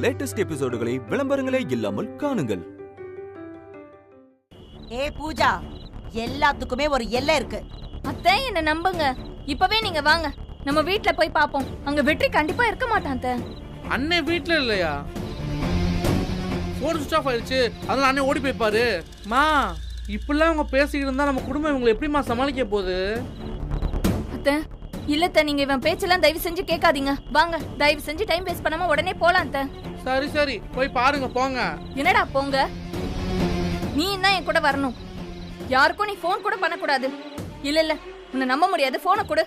Latest எபிசோடுகளை விளம்பரங்களே இல்லாமல் காணுங்கள். பூஜா, எல்லாத்துக்குமே ஒரு எல்லை இருக்கு. அத்தை என்ன நம்புங்க, இப்பவே நீங்க வாங்க, நம்ம வீட்ல போய் பாப்போம். அங்க வெற்றி கண்டிப்பா இருக்க மாட்டான். அத்தை அண்ணே வீட்ல இல்லையா? போன் சுவிட்ச் ஆஃப் ஆயிடுச்சு, அதனால அண்ணே ஓடி போய்ப்பாரு. மா இப்பெல்லாம் அவங்க பேசிக்கிட்டு இருந்தா நம்ம குடும்பம் இவங்களை எப்படிமா சமாளிக்க போகுது? அத்தை இல்லத்த, நீங்க இவன் பேச்செல்லாம் தயவு செஞ்சு கேட்காதீங்க. வாங்க, தயவு செஞ்சு டைம் வேஸ்ட் பண்ணாம உடனே போலாம். அத்தை சரி சரி போய் பாருங்க, போங்க. என்னடா போங்க? நீ என்ன என் கூட வரணும்? யாருக்கும் நீ போன் கூட பண்ணக்கூடாது. இல்ல இல்ல, உன்னை நம்ப முடியாது. போனை கொடு.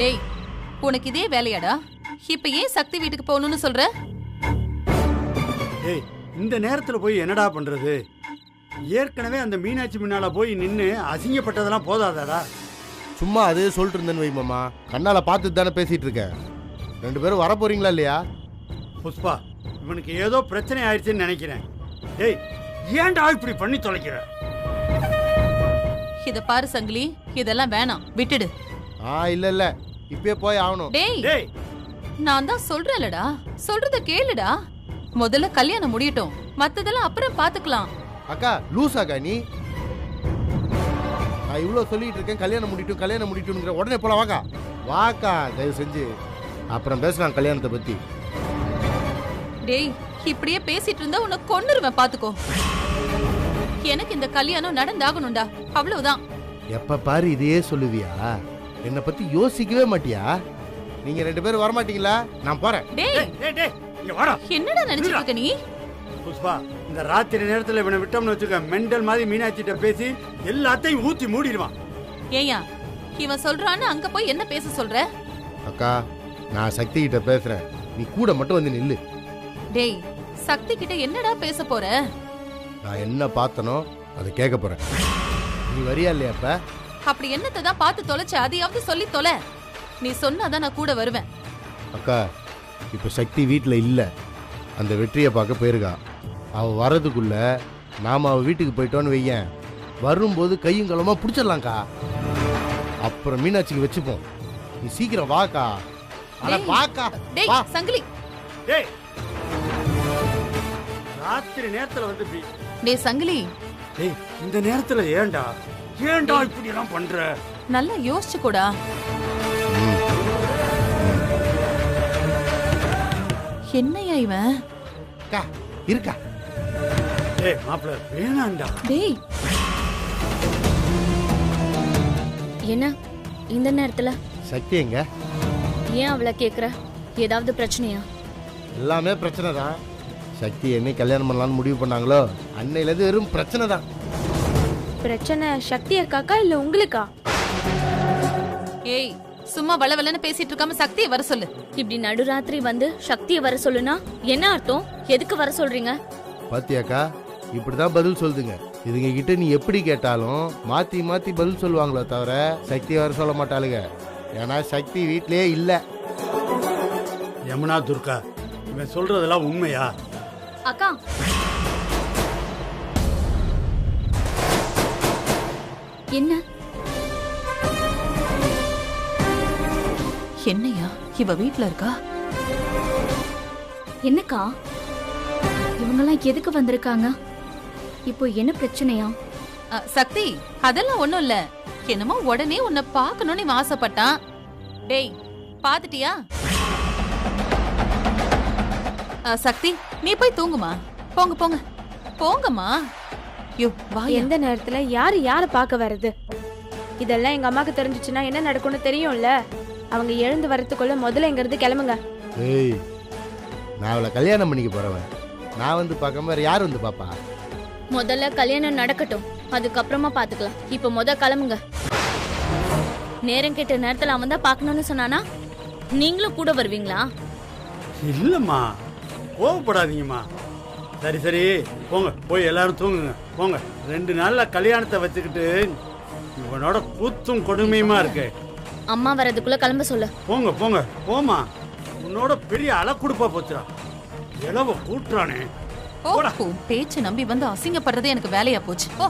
டேய், உனக்கு இதே வேலையாடா? இப்ப ஏன் சக்தி வீட்டுக்கு போகணும்னு சொல்ற? டேய், இந்த நேரத்துல போய் என்னடா பண்றது? ஏற்கனவே அந்த மீனாட்சி முன்னால போய் நின்று அசிங்கப்பட்டதெல்லாம் போதாதாடா? சும்மா அதே சொல்லிட்டு இருந்தேன்னு வை மாமா. கண்ணால பார்த்துட்டு தானே பேசிட்டு இருக்கேன். 2 பேரும் வர போறீங்களா இல்லையா? புஷ்பா, இவனுக்கு ஏதோ பிரச்சனை ஆயிடுச்சுன்னு நினைக்கிறேன். டேய், ஏன்டா இப்படி பண்ணி தொலைக்கிற? இத பாரு சங்கிலி, இதெல்லாம் வேணாம், விட்டுடு. இல்ல இல்ல, இப்பயே போய் ஆகணும். டேய், நான் தான் சொல்றேன்லடா, சொல்றத கேளுடா. முதல்ல கல்யாணம் முடியட்டும், மத்ததெல்லாம் அப்புறம் பாத்துக்கலாம். அக்கா லூஸ் ஆக்கா நீ. நான் இவ்வளவு சொல்லிட்டு இருக்கேன், கல்யாணம் முடிட்டுங்கிற உடனே போலாம். வாக்கா வாக்கா, தயவு செஞ்சு அப்புறம் பேசலாம் கல்யாணத்தை பத்தி. டேய், இப்படியே பேசிட்டு இருந்தா உன்னை கொன்னுருவேன், பாத்துக்கோ. எனக்கு இந்த கல்யாணம் நடந்தாகணும்டா, அவ்வளவுதான். எப்ப பாரு இதையே சொல்லுவியா? என்னை பத்தி யோசிக்கவே மாட்டியா? நீங்க 2 பேரும் வரமாட்டீங்களா? நான் போறேன். டேய், என்னடா நினைச்சிட்டு இருக்க நீ? புஷ்பா, இந்த ராத்திரி நேரத்துல இவனை விட்டோம்னு வச்சுக்க, மெண்டல் மாதிரி மீனாட்சிட்ட பேசி எல்லாத்தையும் ஊத்தி மூடிடுவான். ஏயா, இவன் சொல்றான்னு அங்க போய் என்ன பேச சொல்ற? அக்கா, நான் சக்தி கிட்ட பேசுறேன், நீ கூட மட்டும் வந்து நில்லு. டேய், சக்தி கிட்ட என்னடா பேச போற? நான் என்ன பார்த்தனோ அதை கேட்க போறேன். நீ வரியா இல்லையா? அப்படி என்னத்தை தான் பார்த்து தொலைச்ச, அதையாவது சொல்லி தொலை. நீ சொன்னாதான் நான் கூட வருவேன். அக்கா, இப்ப சக்தி வீட்டுல இல்ல, அந்த வெற்றியை பார்க்க போயிருக்கா. அவ வர்றதுக்குள்ள நாம அவ வீட்டுக்கு போயிட்டோன்னு வையேன், வரும்போது கையும் களமா பிடிச்சிடலாம்க்கா. அப்புறம் மீனாட்சிக்கு வச்சுப்போம். நீ சீக்கிரம் வாக்கா. அட வாக்கா. டேய் சங்கிலி, டேய், ராத்திரி நேரத்துல வந்து டேய் சங்கிலி, டேய், இந்த நேரத்துல ஏன்டா இப்படி எல்லாம் பண்ற? நல்லா யோசிச்சு கூடா. என்னையா இவன்? இருக்கா? டேய் மாப்ள, வேணாண்டா. டேய், என்ன இந்த நேரத்துல? சக்தி எங்க? ஏன் அவளை கேக்குற? ஏதாவது பிரச்சனையா? எல்லாமே பிரச்சனை தான். சக்தி என்னை கல்யாணம் பண்ணலான்னு முடிவு பண்ணாங்களோ அன்னையில இருந்து வெறும் பிரச்சனை தான். பிரச்சனை சக்தி அக்காக்கா இல்ல உங்களுக்கா? ஏய், சும்மா வளவலன்னு பேசிட்டு இருக்காம சக்தியை வர சொல்லு. இப்படி நடுராத்திரி வந்து சக்தியை வர சொல்லுனா என்ன அர்த்தம்? எதுக்கு வர சொல்றீங்க? பாத்தியாக்கா, இப்படிதான் பதில் சொல்லுதுங்க. இதுங்க கிட்ட நீ எப்படி கேட்டாலும் மாத்தி மாத்தி பதில் சொல்லுவாங்களோ தவிர சக்தி வர சொல்ல மாட்டாளுங்க. ஏன்னா சக்தி வீட்லயே இல்ல. யமுனா, துர்கா, இவன் சொல்றதெல்லாம் உண்மையா? அக்கா, என்ன என்னையா இவ வீட்ல இருக்கா? என்னக்கா, இவங்கெல்லாம் எதுக்கு வந்திருக்காங்க? இப்போ என்ன பிரச்சனையா? சக்தி, அதெல்லாம் ஒண்ணும் இல்ல. என்னமோ உடனே உன்னை பாக்கணும்னு இவன் ஆசைப்பட்டான். டேய், பாத்துட்டியா? சக்தி, நீ போய் தூங்குமா. போங்க போங்க போங்கம்மா. யோ வா. எந்த நேரத்துல யாரை பார்க்க வருது? இதெல்லாம் எங்க அம்மாக்கு தெரிஞ்சிச்சுன்னா என்ன நடக்கும்னு தெரியும்ல. அவங்க எழுந்து வரதுக்குள்ள முதல்ல இங்க இருந்து கிளம்புங்க. ஏய், நான் அவளை கல்யாணம் பண்ணிக்க போறவன். நான் வந்து பார்க்காம வேற யார் வந்து பாப்பா? முதல்ல கல்யாணம் நடக்கட்டும், அதுக்கப்புறமா பாத்துக்கலாம். இப்ப கிளம்புங்க. நேரம் கேட்ட நேரத்துல அவன் தான் பார்க்கணும்னு சொன்னானா? நீங்களும் கூட வருவீங்களா? இல்லம்மா, கோவப்படாதீங்கம்மா. சரி சரி, போங்க, போய் எல்லாரும் தூங்குங்க. போங்க. 2 நாள்ல கல்யாணத்தை வச்சுக்கிட்டு இவனோட கூத்தும் கொடுமையுமா இருக்கு. அம்மா வரதுக்குள்ள கிளம்ப சொல்லு. போங்க போங்க, போமா. உன்னோட பெரிய அலக்குடுப்பா போச்சுடா. இளவ கூட்டுறானே. ஓ, பேச்சு நம்பி வந்து அசிங்கப்படுறது எனக்கு வேலையா போச்சு. ஓ,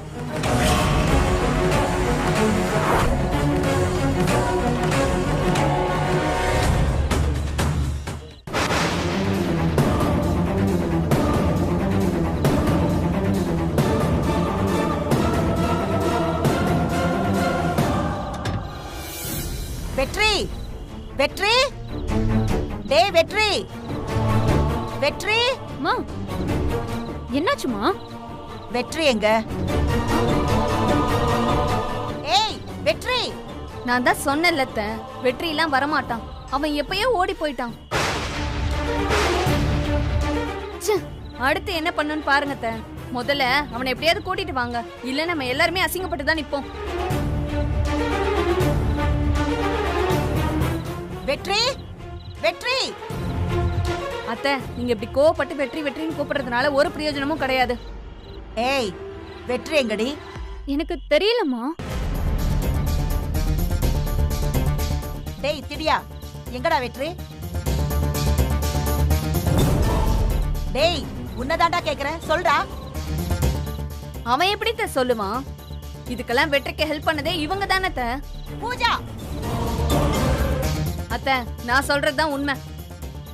வெற்றி, வெற்றி, டேய் வெற்றி, வெற்றி. அம்மா, என்னாச்சுமா? வெற்றி எங்க? ஏய் வெற்றி. நான் தான் சொன்னேன்ல அத்தை, வெற்றி எல்லாம் வரமாட்டான். அவன் எப்பயோ ஓடி போயிட்டான். ச்சே, அடுத்து என்ன பண்ணணும்னு பாருங்க அத்தை. முதல்ல அவனை எப்படியாவது கூட்டிட்டு வாங்க, இல்ல நம்ம எல்லாருமே அசிங்கப்பட்டு தான் நிப்போம். வெற்றி, வெற்றி. அத்தை, நீங்க இப்படி கோவப்பட்டு வெற்றி வெற்றின்னு கூப்பிடுறதுனால ஒரு பிரயோஜனமும் கிடையாது. ஏய் வெற்றி எங்கடி? எனக்கு தெரியலம்மா. டேய் திடியா, எங்கடா வெற்றி? டேய் உன்னதாண்டா கேக்குறேன், சொல்றா. அவன் எப்படி சொல்லுவான்? இதுக்கெல்லாம் வெற்றிக்கு ஹெல்ப் பண்ணதே இவங்க தானே அத்தை. பூஜா. அத்தை, நான் சொல்றதுதான் உண்மை.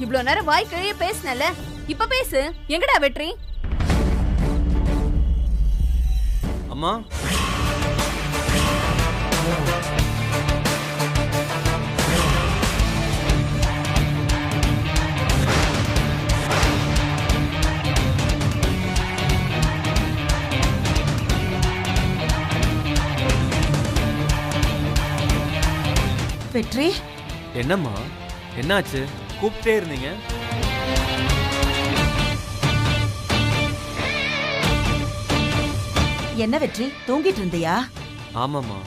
இவ்வளவு நேரம் வாய் கிழிய பேசினல, இப்ப பேசு. எங்கடா வெற்றி? அம்மா, வெற்றி. என்னம்மா, என்னாச்சு? கூப்பிட்டே இருந்தீங்க. என்ன வெற்றி, தூங்கிட்டு இருந்தியா? ஆமாம்மா.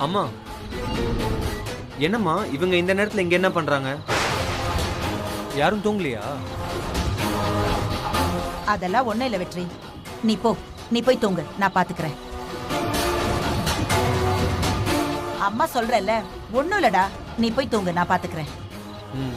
அம்மா, என்னம்மா இவங்க இந்த நேரத்துல இங்க என்ன பண்றாங்க? யாரும் தூங்கலையா? அதெல்லாம் ஒண்ணும் இல்ல வெற்றி. நீ போ, நீ போய் தூங்கு, நான் பாத்துக்கிறேன். அம்மா சொல்றல, ஒண்ணும் இல்லடா, நீ போய் தூங்கு, நான் பாத்துக்கிறேன். ம்.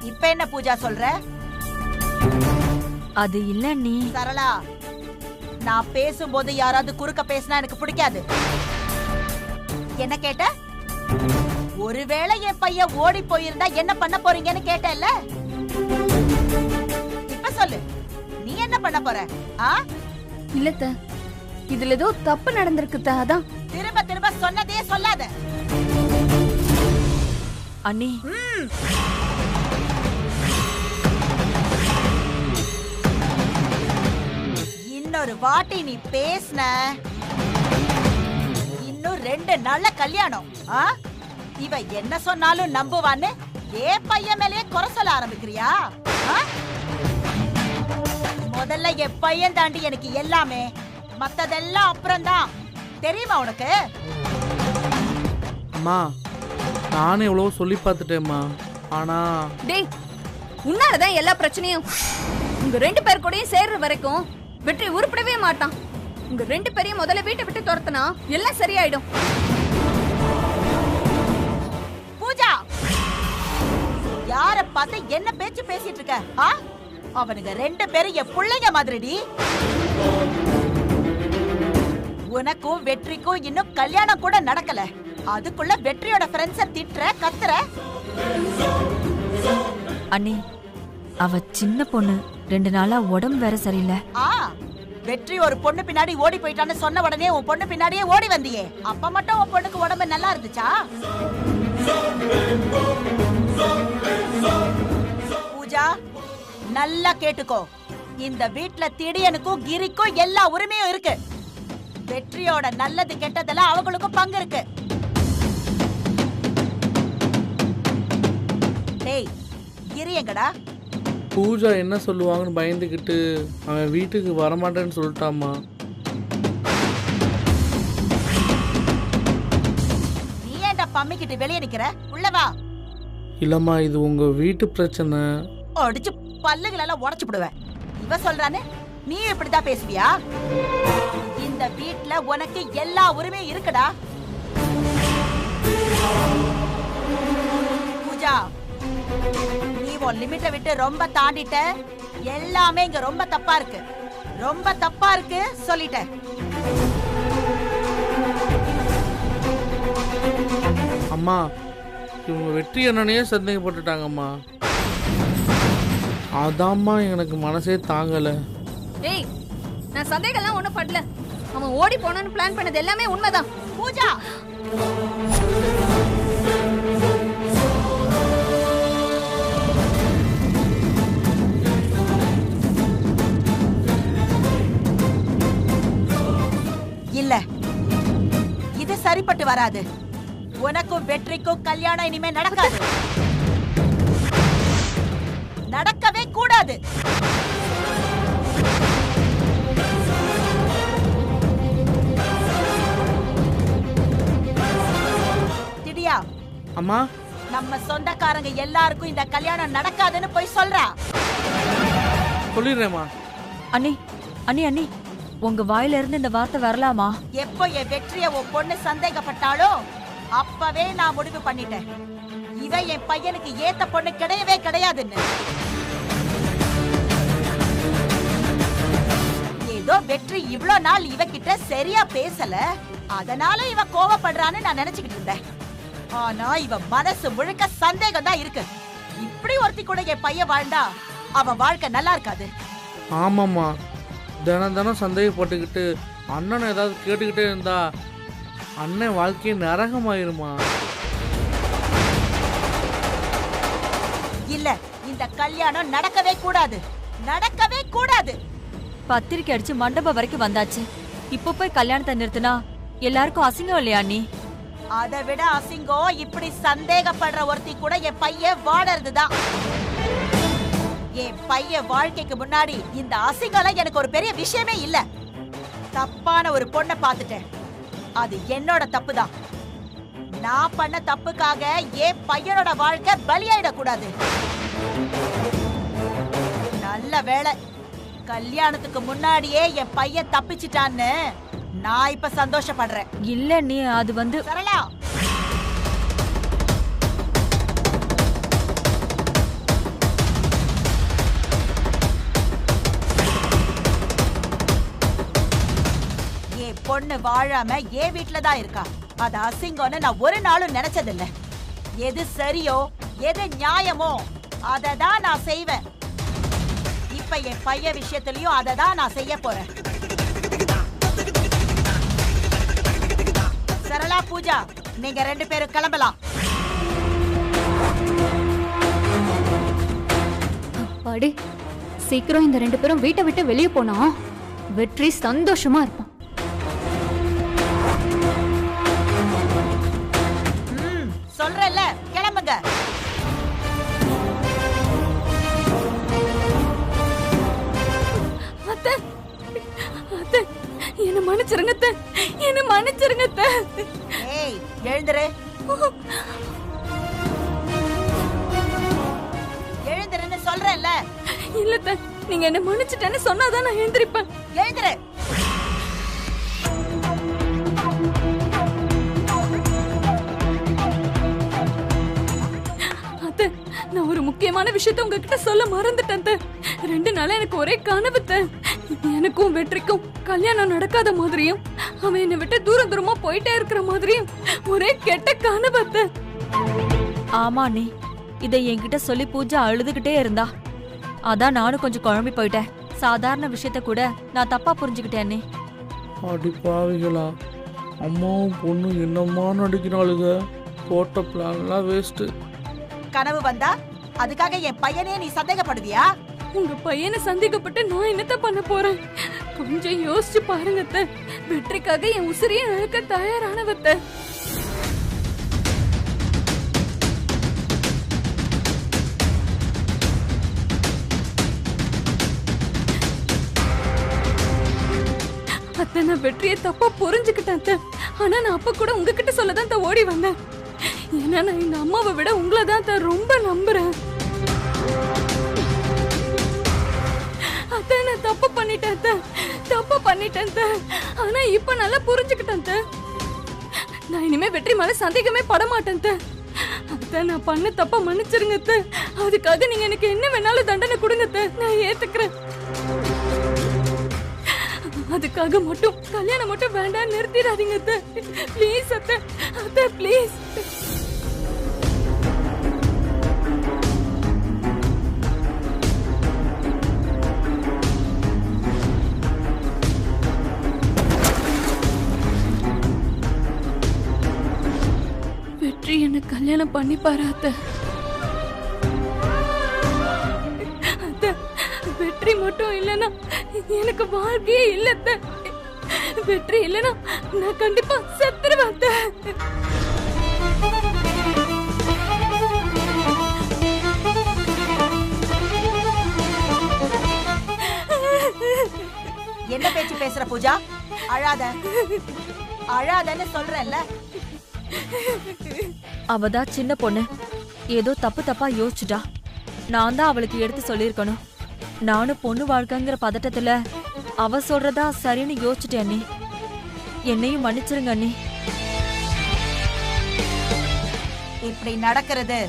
இப்ப என்ன பூஜா சொல்ற? அது இல்ல நீ. சரளா, நான் பேசும்போது யாராவது குறுக்க பேசினா எனக்கு பிடிக்காது. என்ன கேட்ட? ஒருவேளை என் பையன் ஓடி போயிருந்தா என்ன பண்ண போறீங்கன்னு கேட்டல. இப்ப சொல்லு, நீ என்ன பண்ண போற? இல்லத்த, இதுல ஏதோ தப்பு நடந்திருக்கு. அதான் திரும்ப திரும்ப சொன்னதே சொல்லாத. அண்ணி, இன்னொரு வாட்டி நீ பேசுன, இன்னும் 2 நாள்ல கல்யாணம். இவ என்ன சொன்னாலும் நம்புவான்னு ஏன் பையன் மேலேயே குறை சொல்ல ஆரம்பிக்கிறியா? முதல்ல என் பையன் தாண்டி எனக்கு எல்லாமே, மத்ததெல்லாம் அப்புறம்தான். தெரியுமா உனக்கு? அம்மா, நானே எவ்வளவோ சொல்லி பார்த்துட்டேம்மா. ஆனா டேய், உன்னாலதான் எல்லா பிரச்சனையும். உங்க 2 பேர் கூடயும் சேர்ற வரைக்கும் வெற்றி உருப்படவே மாட்டான். உங்க 2 பேரையும் முதல்ல வீட்டை விட்டு துரத்துனா எல்லாம் சரியாயிடும். பூஜா, யார பார்த்து என்ன பேச்சு பேசிட்டு இருக்க? அவனுங்க 2 பேரும் என் பிள்ளைங்க மாதிரிடி. உனக்கும் வெற்றிக்கும் இன்னும் கல்யாணம் கூட நடக்கல. அதுக்குள்ள வெற்றியோட ஃப்ரெண்ட்ஸ திட்டுற, கத்துற. அண்ணி, அவ சின்ன பொண்ணு, 2 நாளா உடம்பு வேற சரியில்லை. வெற்றி ஒரு பொண்ணு பின்னாடி ஓடி போயிட்டான்னு சொன்ன உடனே உன் பொண்ணு பின்னாடியே ஓடி வந்தியே. அப்ப மட்டும் உன் பொண்ணுக்கு உடம்பு நல்லா இருந்துச்சா? பூஜா, நல்லா கேட்டுக்கோ. இந்த வீட்ல திடீனுக்கும் கிரிக்கும் எல்லா உரிமையும் இருக்கு. வெற்றியோட நல்லது கெட்டதெல்லாம் அவங்களுக்கும் பங்கு இருக்கு. டேய், கிரி எங்கடா? பூஜா என்ன சொல்லுவாங்கன்னு பயந்துக்கிட்டு அவன் வீட்டுக்கு வரமாட்டேன்னு சொல்லிட்டாமா. நீ ஏன்டா பம்மிக்கிட்டு வெளியே நிக்கிற? உள்ள வா. இல்லம்மா, இது உங்க வீட்டு பிரச்சனை. அடிச்சு பல்லுகளெல்லாம் உடைச்சு விடுவேன். இவ சொல்றானே, நீ இப்படிதான் பேசுவியா? இந்த வீட்ல உனக்கு எல்லா உரிமையும் இருக்குடா. பூஜா, நீ உன் லிமிட்டை விட்டு ரொம்ப தாண்டிட்ட. எல்லாமே இங்க ரொம்ப தப்பா இருக்கு. ரொம்ப தப்பா இருக்கு சொல்லிட்டேன். அம்மா, இவங்க வெற்றி என்னனையே சந்தேகப்பட்டுட்டாங்கம்மா. அதாம்மா எனக்கு மனசே தாங்கல. டேய், நான் சந்தேகம்லாம் ஒண்ணும் படல. அவன் ஓடி போனான்னு பிளான் பண்ணது எல்லாமே உண்மைதான். பூஜா, இல்ல, இது சரிப்பட்டு வராது. உனக்கும் வெற்றிக்கும் கல்யாணம் இனிமே நடக்காது. நடக்கவே கூடாது. திடியா, அம்மா, நம்ம சொந்தக்காரங்க எல்லாருக்கும் இந்த கல்யாணம் நடக்காதுன்னு போய் சொல்றா. சொல்லிடுறேம்மா. அண்ணி அண்ணி அண்ணி, உங்க வாயில இருந்து இந்த வார்த்தை வரலாமா? எப்போ என் வெற்றிய உன் பொண்ணு சந்தேகப்பட்டாலோ அப்பவே நான் முடிவு பண்ணிட்டேன். இவ என் பையனுக்கு ஏத்த பொண்ணு கிடையவே கிடையாதுன்னு. ஏதோ வெற்றி இவ்ளோ நாள் இவகிட்ட சரியா பேசல, அதனால இவ கோவப்படுறான்னு நான் நினைச்சுக்கிட்டு இருந்தேன். ஆனா இவ மனசு முழுக்க சந்தேகம் தான் இருக்கு. இப்படி ஒருத்தி கூட என் பையன் வாழ்ந்தா அவன் வாழ்க்கை நல்லா இருக்காது. ஆமாம்மா, தினம் தினம் சந்தேகப்பட்டுக்கிட்டு அண்ணனை ஏதாவது கேட்டுக்கிட்டே இருந்தா அண்ணன் வாழ்க்கையே நரகமாயிருமா. இல்ல, இந்த கல்யாணம் நடக்கவே கூடாது. நடக்கவே கூடாது. பத்திரிக்கை அடிச்சு மண்டபம் வரைக்கும் வந்தாச்சு. இப்ப போய் கல்யாணத்தை நிறுத்தினா எல்லாருக்கும் அசிங்கம் இல்லையா அண்ணி? அதை விட அசிங்கம் இப்படி சந்தேகப்படுற ஒருத்தி கூட என் பையன் வாழறதுதான். என் பையன் வாழ்க்கைக்கு முன்னாடி இந்த அசிங்கம் எனக்கு ஒரு பெரிய விஷயமே இல்ல. தப்பான ஒரு பொண்ணை பார்த்துட்டேன். அது என்னோட தப்பு தான். நான் பண்ண தப்புக்காக என் பையனோட வாழ்க்கை பலியாயிடக்கூடாது. நல்ல வேளை, கல்யாணத்துக்கு முன்னாடியே என் பையன் தப்பிச்சிட்டான்னு நான் இப்ப சந்தோஷப்படுறேன். இல்ல நீ அது வந்து சரளா, என் பொண்ணு வாழாம என் வீட்டுல தான் இருக்கா. அது அசிங்கம்னு நான் ஒரு நாளும் நினைச்சதில்ல. எது சரியோ எது நியாயமோ அதை தான் நான் செய்வேன். இப்ப என் பையன் விஷயத்திலயும் அதை தான் நான் செய்ய போறேன். சரளா, பூஜா, நீங்க 2 பேரும் கிளம்பலாம். அப்பாடி, சீக்கிரம் இந்த 2 பேரும் வீட்டை விட்டு வெளியே போனா வெற்றி சந்தோஷமா இருப்பான். சொல்றேன்ல, கிளம்புங்க. அத்தை, அத்தை, என்ன மன்னிச்சிருங்க அத்தை, என்ன மன்னிச்சிருங்க அத்தை. ஏய், எழுந்துரு. எழுந்துருன்னு சொல்றேன்ல. இல்ல அத்தை, நீங்க என்ன மன்னிச்சிட்டேன்னு சொன்னாதான் நான் எழுந்திருப்பேன். எழுந்துரு. அத்தை, நான் ஒரு முக்கியமான விஷயத்தை உங்ககிட்ட சொல்ல மறந்துட்டேன் அத்தை. 2 நாளா எனக்கு ஒரே கனவு அத்தை. எனக்கும் வெற்றிக்கும் கல்யாணம் நடக்காத மாதிரியும் அவன் என்னை விட்டு தூரம் தூரமா போயிட்டே இருக்கிற மாதிரியும் ஒரே கெட்ட கனவு அத்தை. ஆமா அண்ணி, இதை என்கிட்ட சொல்லி பூஜா அழுதுகிட்டே இருந்தா. அதான் நானும் கொஞ்சம் குழம்பி போயிட்டேன். சாதாரண விஷயத்த கூட நான் தப்பா புரிஞ்சுக்கிட்டேன் அண்ணே. அடி பாவிகளா, அம்மாவும் பொண்ணு என்னம்மா நடிக்கிறாளுங்க. போட்ட பிளான்லாம் வேஸ்ட்டு. கனவு வந்தா அதுக்காக என் பையனே நீ சந்தேகப்படுவியா? உங்க பையனை சந்தேகப்பட்டு நான் என்னத்த பண்ண போறேன்? கொஞ்சம் யோசிச்சு பாருங்க அத்தை. வெற்றிக்காக என் உசிரியை இழக்க தயாரானவத்த. அத்தை, நான் வெற்றியை தப்பா புரிஞ்சுக்கிட்டேன் அத்தை. ஆனா நான் அப்ப கூட உங்ககிட்ட சொல்லதான் ஓடி வந்தேன். ஏன்னா நான் எங்க அம்மாவை விட உங்களை தான் ரொம்ப நம்புறேன். அத்தை, நான் தப்பு பண்ணிட்டேன் அத்தை. தப்பு பண்ணிட்டேன் அத்தை. ஆனா இப்ப நல்லா புரிஞ்சுக்கிட்டேன் அத்தை. நான் இனிமே வெற்றி மேல சந்தேகமே பட மாட்டேன் அத்தை. அத்தை, நான் பண்ண தப்ப மன்னிச்சிருங்க அத்தை. அதுக்காக நீங்க எனக்கு என்ன வேணாலும் தண்டனை கொடுங்க அத்தை. நான் ஏத்துக்கிறேன். அதுக்காக மட்டும் கல்யாணம் மட்டும் வேண்டாம், நிறுத்திடாதீங்க அத்தை. ப்ளீஸ் அத்தை. அத்தை ப்ளீஸ். வெற்றி என்ன கல்யாணம் பண்ணி பாராத்த. வெற்றி மட்டும் இல்லனா எனக்கு வாழ்க்கையே இல்ல. வெற்றி இல்லனா நான் கண்டிப்பா செத்துருவேன். என்ன பேச்சு பேசுற பூஜா? அழாத அழாதன்னு சொல்றேன்ல. அவதான் சின்ன பொண்ணு, ஏதோ தப்பு தப்பா யோசிச்சுட்டா. நான் தான் அவளுக்கு எடுத்து சொல்லிருக்கணும். நானும் பொண்ணு வாழ்க்கைங்கிற பதட்டத்துல அவ சொல்றதா சரின்னு யோசிச்சுட்டேன் அண்ணி. என்னையும் மன்னிச்சிருங்க அண்ணி. இப்படி நடக்கிறது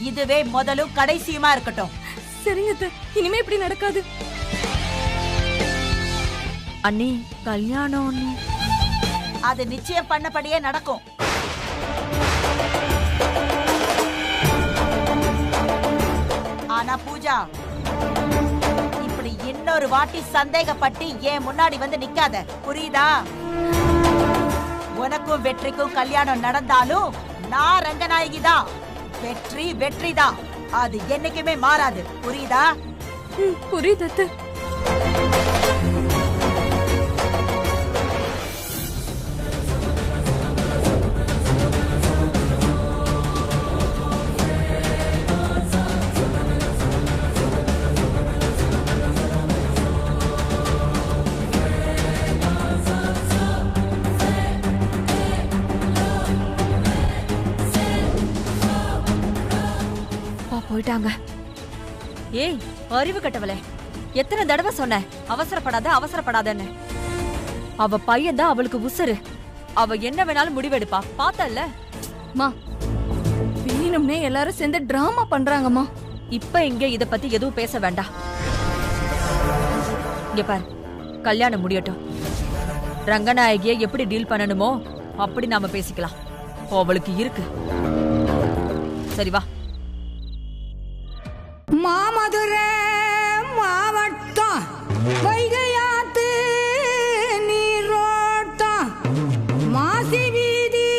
இதுவே முதலும் கடைசியுமா இருக்கட்டும். சரிங்க அத்தை, இனிமே இப்படி நடக்காது. அண்ணி கல்யாணம் அண்ணி அது நிச்சயம் பண்ணபடியே நடக்கும். ஆனா பூஜா, இப்படி இன்னொரு வாட்டி சந்தேகப்பட்டு ஏன் முன்னாடி வந்து நிக்காத, புரியுதா? உனக்கும் வெற்றிக்கும் கல்யாணம் நடந்தாலும் நான் ரங்கநாயகி தான். வெற்றி வெற்றி தான். அது என்னைக்குமே மாறாது, புரியுதா? புரியுது அத்தை. போயிட்டாங்க. ஏய் அறிவு கட்டவளே, எத்தனை தடவை சொன்ன அவசரப்படாத அவசரப்படாதன்னு. அவ பையன் தான் அவளுக்கு உசுரு. அவ என்ன வேணாலும் முடிவெடுப்பா. பார்த்தல்ல மா, வேணும்னே எல்லாரும் சேர்ந்து டிராமா பண்றாங்கம்மா. இப்ப இங்க இத பத்தி எதுவும் பேச வேண்டாம். இங்க பாரு, கல்யாணம் முடியட்டும். ரங்கநாயகியை எப்படி டீல் பண்ணணுமோ அப்படி நாம பேசிக்கலாம். அவளுக்கு இருக்கு. சரி வா. மாமதுரை மாவட்டம் வைகையாத்து நீரோட்டம் மாசி வீதி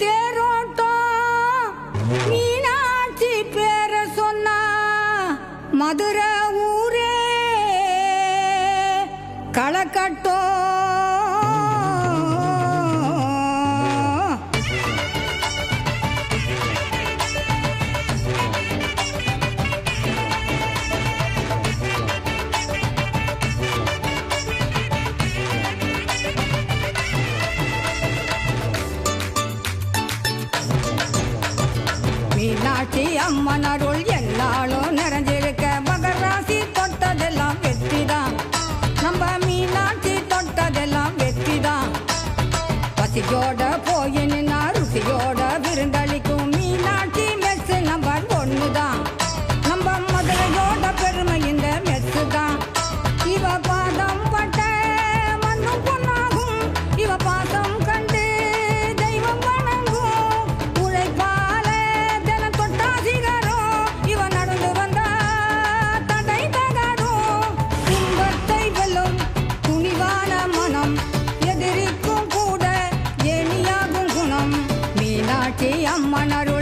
தேரோட்டம் மீனாட்சி பேர சொன்னா மதுரை ஊரே களக்கட்டோ. மீனாட்சி அம்மன் அருள் எல்லாலும் நிறைஞ்சிருக்க மகராசி தொட்டதெல்லாம் வெற்றிதான். நம்ம மீனாட்சி தொட்டதெல்லாம் வெற்றிதான். பசியோட போய் நின்னா ருசியோட விருந்தளிக்கும் மீனாட்சி மெஸ் நம்பர் 1 தான். நம்ம மதுரையோட பெருமை இந்த மெஸ் தான். இவ பாதம் பட்ட மண்ணும் பொன்னாகும். இவ பாசம் கண்டு தெய்வம் வணங்கும். உழைப்பால தினம் தொட்டா சிகரம். இவ நடந்து வந்தா தடை தகரும். மீனாட்சி அம்மன் அருள்